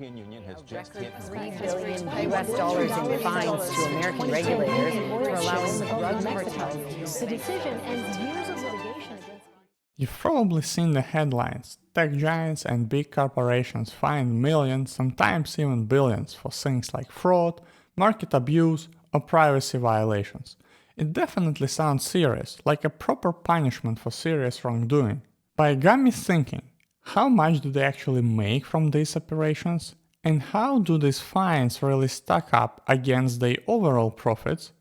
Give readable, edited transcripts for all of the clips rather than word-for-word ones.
European Union has just hit $3 billion in fines to American regulators for allowing drug cartels. The decision ends years of litigation against. You've probably seen the headlines. Tech giants and big corporations fine millions, sometimes even billions, for things like fraud, market abuse, or privacy violations. It definitely sounds serious, like a proper punishment for serious wrongdoing. But it got me thinking, how much do they actually make from these operations? And how do these fines really stack up against their overall profits?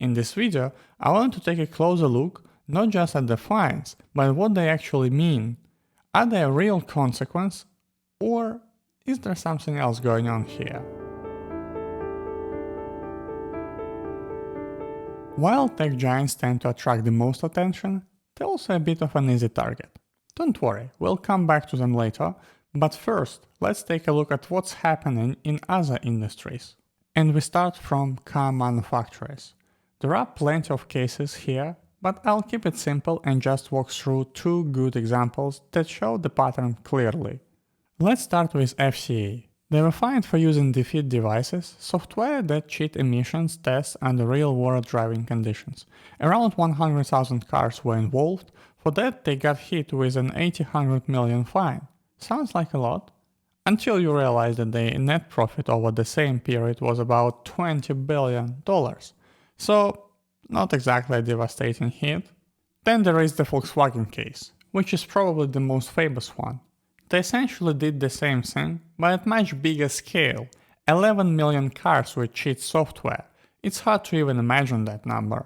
In this video, I want to take a closer look not just at the fines, but what they actually mean. Are they a real consequence? Or is there something else going on here? While tech giants tend to attract the most attention, they're also a bit of an easy target. Don't worry, we'll come back to them later, but first, let's take a look at what's happening in other industries. And we start from car manufacturers. There are plenty of cases here, but I'll keep it simple and just walk through two good examples that show the pattern clearly. Let's start with FCA. They were fined for using defeat devices, software that cheat emissions tests under real-world driving conditions. Around 100,000 cars were involved. For that, they got hit with an $800 million fine. Sounds like a lot, until you realize that their net profit over the same period was about $20 billion. So, not exactly a devastating hit. Then there is the Volkswagen case, which is probably the most famous one. They essentially did the same thing, but at much bigger scale. 11 million cars with cheat software. It's hard to even imagine that number.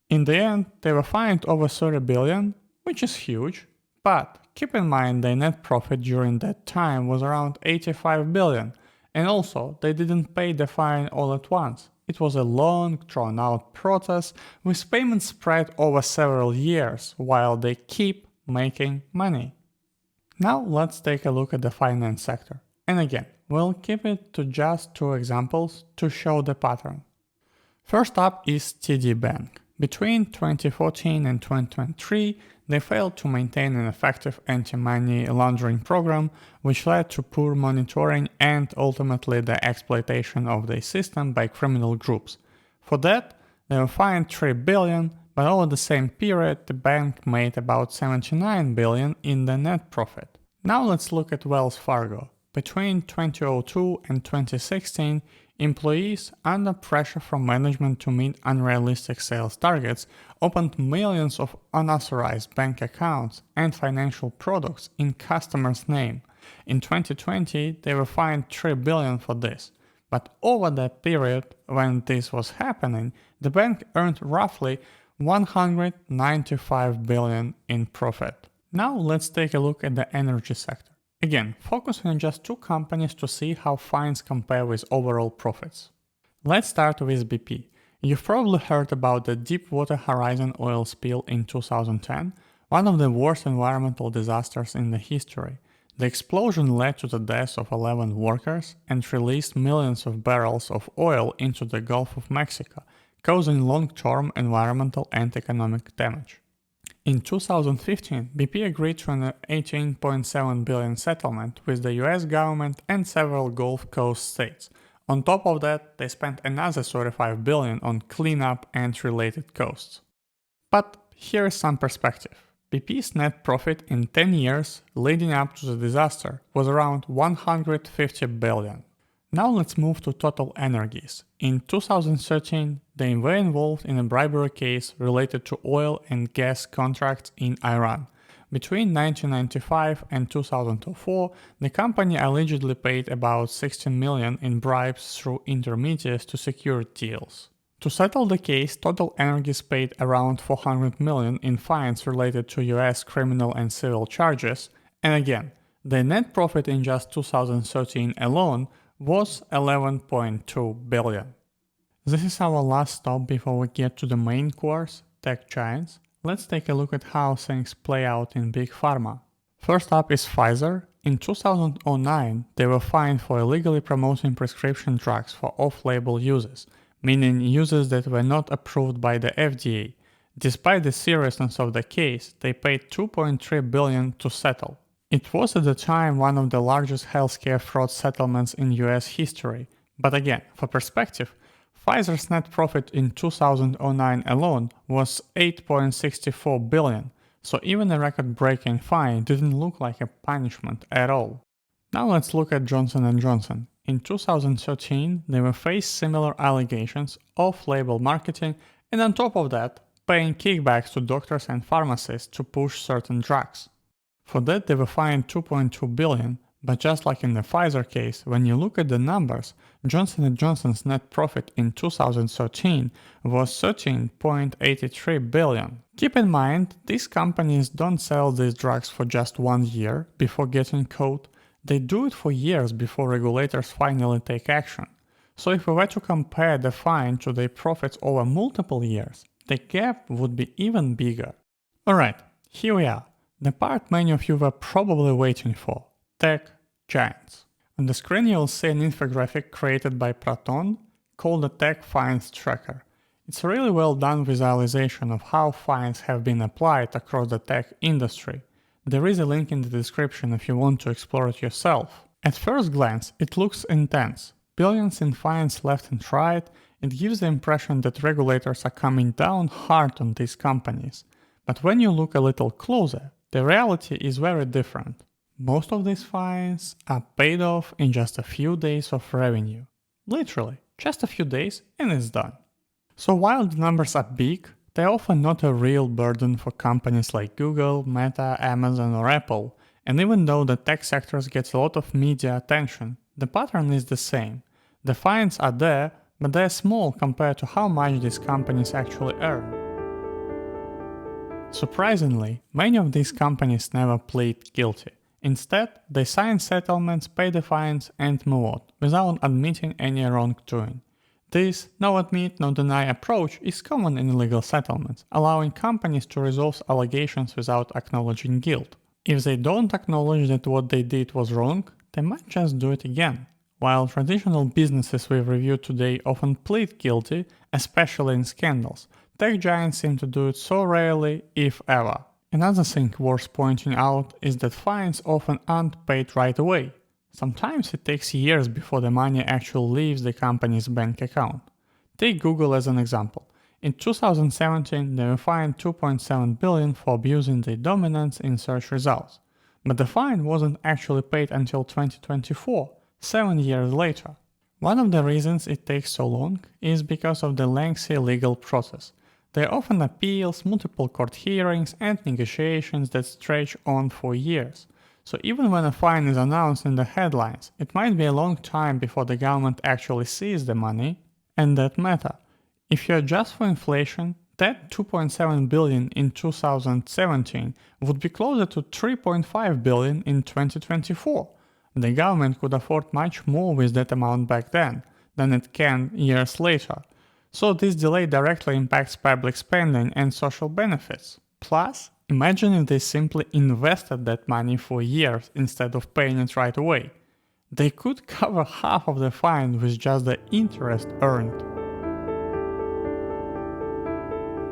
In the end, they were fined over 30 billion, which is huge, but keep in mind their net profit during that time was around 85 billion, and also they didn't pay the fine all at once. It was a long, drawn-out process with payments spread over several years while they keep making money. Now let's take a look at the finance sector. And again, we'll keep it to just two examples to show the pattern. First up is TD Bank. Between 2014 and 2023, they failed to maintain an effective anti-money laundering program, which led to poor monitoring and ultimately the exploitation of the system by criminal groups. For that, they were fined $3 billion, but over the same period, the bank made about $79 billion in the net profit. Now let's look at Wells Fargo. Between 2002 and 2016, employees, under pressure from management to meet unrealistic sales targets, opened millions of unauthorized bank accounts and financial products in customers' name. In 2020, they were fined $3 billion for this. But over that period, when this was happening, the bank earned roughly $195 billion in profit. Now let's take a look at the energy sector. Again, focusing on just two companies to see how fines compare with overall profits. Let's start with BP. You've probably heard about the Deepwater Horizon oil spill in 2010, one of the worst environmental disasters in the history. The explosion led to the deaths of 11 workers and released millions of barrels of oil into the Gulf of Mexico, causing long-term environmental and economic damage. In 2015, BP agreed to an $18.7 billion settlement with the US government and several Gulf Coast states. On top of that, they spent another $35 billion on cleanup and related costs. But here is some perspective. BP's net profit in 10 years leading up to the disaster was around $150 billion. Now let's move to TotalEnergies. In 2013, they were involved in a bribery case related to oil and gas contracts in Iran. Between 1995 and 2004, the company allegedly paid about $16 million in bribes through intermediaries to secure deals. To settle the case, TotalEnergies paid around $400 million in fines related to US criminal and civil charges, and again, the net profit in just 2013 alone was $11.2 billion. This is our last stop before we get to the main course, tech giants. Let's take a look at how things play out in Big Pharma. First up is Pfizer. In 2009, they were fined for illegally promoting prescription drugs for off-label uses, meaning uses that were not approved by the FDA. Despite the seriousness of the case, they paid $2.3 billion to settle. It was at the time one of the largest healthcare fraud settlements in US history. But again, for perspective, Pfizer's net profit in 2009 alone was $8.64 billion, so even a record-breaking fine didn't look like a punishment at all. Now let's look at Johnson & Johnson. In 2013, they were faced similar allegations, off-label marketing, and on top of that, paying kickbacks to doctors and pharmacists to push certain drugs. For that, they were fined $2.2 billion, but just like in the Pfizer case, when you look at the numbers, Johnson & Johnson's net profit in 2013 was $13.83 billion. Keep in mind, these companies don't sell these drugs for just 1 year before getting caught. They do it for years before regulators finally take action. So if we were to compare the fine to their profits over multiple years, the gap would be even bigger. Alright, here we are. The part many of you were probably waiting for. Tech giants. On the screen you'll see an infographic created by Proton called the Tech Fines Tracker. It's a really well done visualization of how fines have been applied across the tech industry. There is a link in the description if you want to explore it yourself. At first glance, it looks intense. Billions in fines left and right. It gives the impression that regulators are coming down hard on these companies. But when you look a little closer, the reality is very different. Most of these fines are paid off in just a few days of revenue. Literally, just a few days and it's done. So while the numbers are big, they're often not a real burden for companies like Google, Meta, Amazon or Apple. And even though the tech sector gets a lot of media attention, the pattern is the same. The fines are there, but they're small compared to how much these companies actually earn. Surprisingly, many of these companies never plead guilty. Instead, they sign settlements, pay the fines, and move on, without admitting any wrongdoing. This no admit, no deny approach is common in illegal settlements, allowing companies to resolve allegations without acknowledging guilt. If they don't acknowledge that what they did was wrong, they might just do it again. While traditional businesses we've reviewed today often plead guilty, especially in scandals, tech giants seem to do it so rarely, if ever. Another thing worth pointing out is that fines often aren't paid right away. Sometimes it takes years before the money actually leaves the company's bank account. Take Google as an example. In 2017, they were fined $2.7 billion for abusing their dominance in search results. But the fine wasn't actually paid until 2024, 7 years later. One of the reasons it takes so long is because of the lengthy legal process. There are often appeals, multiple court hearings, and negotiations that stretch on for years. So even when a fine is announced in the headlines, it might be a long time before the government actually sees the money, and that matter. If you adjust for inflation, that $2.7 billion in 2017 would be closer to $3.5 billion in 2024. The government could afford much more with that amount back then than it can years later. So this delay directly impacts public spending and social benefits. Plus, imagine if they simply invested that money for years instead of paying it right away. They could cover half of the fine with just the interest earned.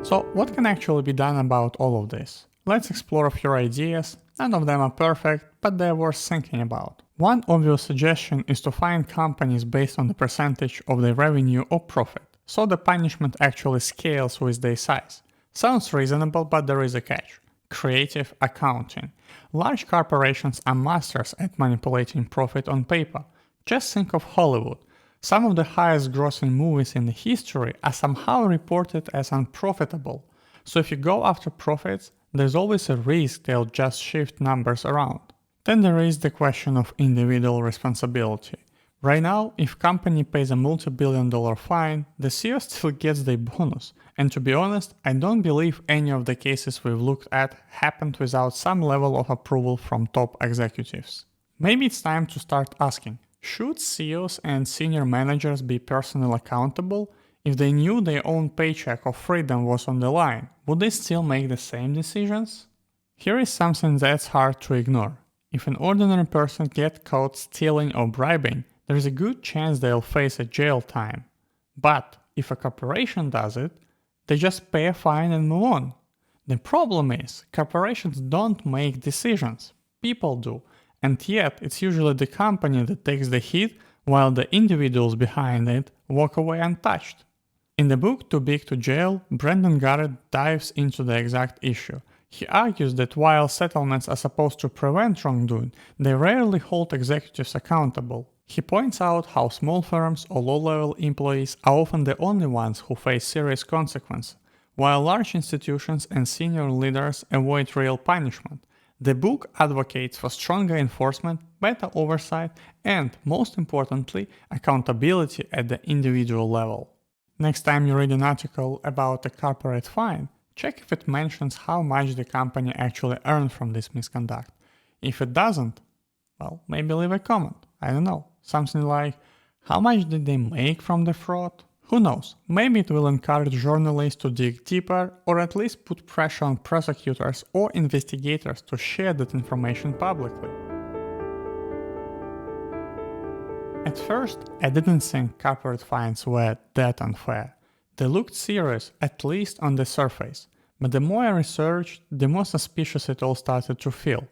So what can actually be done about all of this? Let's explore a few ideas. None of them are perfect, but they're worth thinking about. One obvious suggestion is to fine companies based on the percentage of their revenue or profit, so the punishment actually scales with their size. Sounds reasonable, but there is a catch. Creative accounting. Large corporations are masters at manipulating profit on paper. Just think of Hollywood. Some of the highest grossing movies in the history are somehow reported as unprofitable. So if you go after profits, there's always a risk they'll just shift numbers around. Then there is the question of individual responsibility. Right now, if company pays a multi-billion-dollar fine, the CEO still gets their bonus. And to be honest, I don't believe any of the cases we've looked at happened without some level of approval from top executives. Maybe it's time to start asking, should CEOs and senior managers be personally accountable? If they knew their own paycheck or freedom was on the line, would they still make the same decisions? Here is something that's hard to ignore. If an ordinary person gets caught stealing or bribing, there is a good chance they'll face a jail time. But if a corporation does it, they just pay a fine and move on. The problem is, corporations don't make decisions. People do, and yet it's usually the company that takes the hit while the individuals behind it walk away untouched. In the book Too Big to Jail, Brendan Garrett dives into the exact issue. He argues that while settlements are supposed to prevent wrongdoing, they rarely hold executives accountable. He points out how small firms or low-level employees are often the only ones who face serious consequences, while large institutions and senior leaders avoid real punishment. The book advocates for stronger enforcement, better oversight, and, most importantly, accountability at the individual level. Next time you read an article about a corporate fine, check if it mentions how much the company actually earned from this misconduct. If it doesn't, well, maybe leave a comment. I don't know. Something like, how much did they make from the fraud? Who knows? Maybe it will encourage journalists to dig deeper or at least put pressure on prosecutors or investigators to share that information publicly. At first, I didn't think corporate fines were that unfair. They looked serious, at least on the surface, but the more I researched, the more suspicious it all started to feel.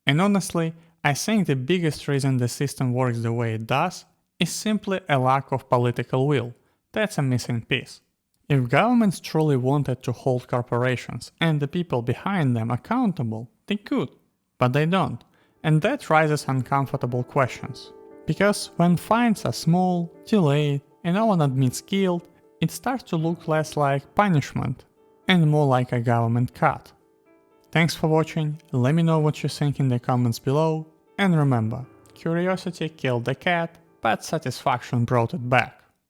And honestly, I think the biggest reason the system works the way it does is simply a lack of political will. That's a missing piece. If governments truly wanted to hold corporations and the people behind them accountable, they could, but they don't. And that raises uncomfortable questions. Because when fines are small, delayed, and no one admits guilt, it starts to look less like punishment and more like a government cut. Thanks for watching, let me know what you think in the comments below, and remember, curiosity killed the cat, but satisfaction brought it back.